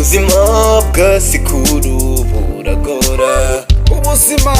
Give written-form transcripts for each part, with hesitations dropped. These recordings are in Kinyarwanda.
ubuzima bwa sikuru buragora, ubuzima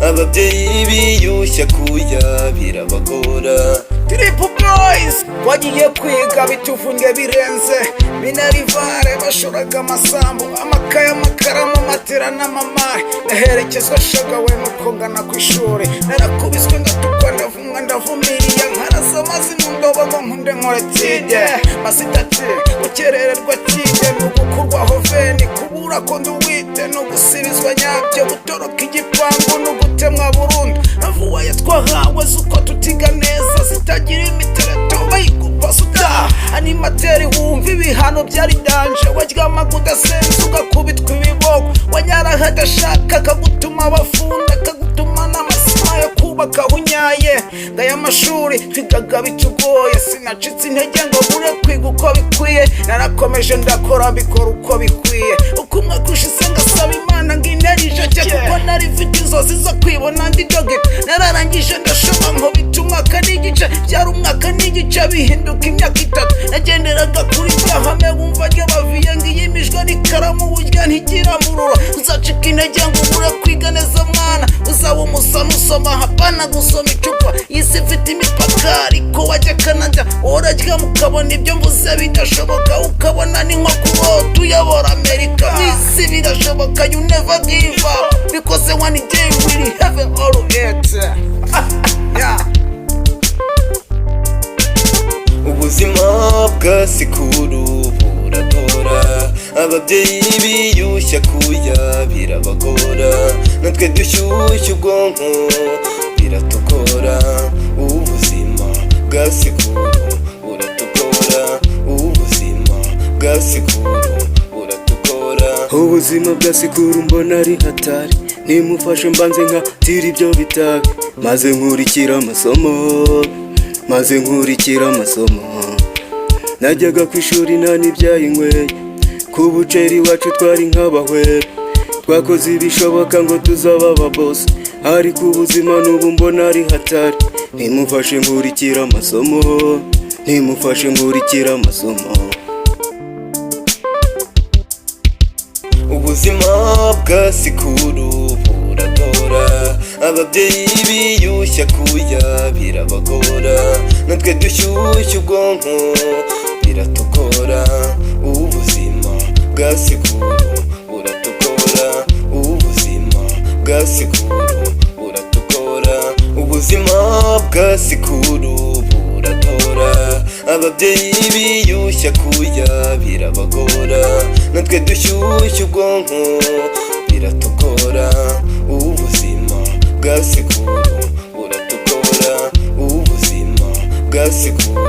ababyeyi biyushya kuya birabagora. Triple Boys twagiye kwiga bitufunge birenze Minerivare bashoraga amasambu amakaye amakaramu matera n'amamari naherekezwa shagawe nuko ngana ku ishuri narakubiswe ngatukwa ndavumwa ndavumiriye nkaraza amazi mu ndobo ngo nkunde nkore tide masitati ukerererwa tide nugukurwaho veni kubura ko nduwite nugusibizwa nyabyo gutoroka igipangu nugutemwa burundu navuwaye twahawe zuko tutiga neza zitagira imitereto bayikupa suda animateri wumva ibihano byari danje waryamaga udasenze ugakubitwa ibiboko wanyara hadashaka kagutuma bafunda kagutuma n'amasima yo kubaka hunyaye ngaya mashuri twigaga bitugoye sinacitse intege ngo bure kwiga uko bikwiye narakomeje ndakora mbikora uko bikwiye uko umwaka ushize ngasaba Imana ngo inerije kuko nari mfite inzozi zo kwibona ndi dogita nararangije ndashoma nko bita umwaka n'igice byari umwaka n'igice bihinduka imyaka itatu nagenderaga kuri byahame wumva ryo baviye ngiyimijwe n'ikaramu burya ntigira mururo uzacika intege ngo ubure kwiga neza mwana uzaba umusana usoma hapana gusoma icupa yisi ifite imipaka ariko wajya Canada urarya mukabona ibyo mvuze bidashoboka ukabona ni nko kurota uyobora Amerika isi birashoboka you never give up because one day we have all it yeah. Ubuzima bwa sikuru buragora, ababyeyi biyushya kuya birabagora, natwe dushyushya ubwonko biratugora. Ubuzima bwa sikuru buratugora, ubuzima bwa sikuru buratugora. Ubuzima bwa sikuru mbona ari hatari, nimufashe mbanze nka tira ibyo bitabi maze nkurikira amasomo najyaga ku ishuri nta n'ibyayinyweye ku buceri iwacu twari nk'abahwera twakoze ibishoboka ngo tuzaba ababosi ariko ubuzima n'ubu mbona ari hatari nimufashe nkurikira amasomo Ubuzima bwa sikuru buragora, ababyeyi biyushya kuya birabagora, natwe dushyushya ubwonko biratugora. Ubuzima bwa sikuru buratugora, ubuzima bwa sikuru buratugora. Ubuzima bwa sikuru buragora, ababyeyi biyushya kuya birabagora, natwe dushyushya ubwonko biratugora. Ubuzima bwa sikuru buratugora, ubuzima bwa sikuru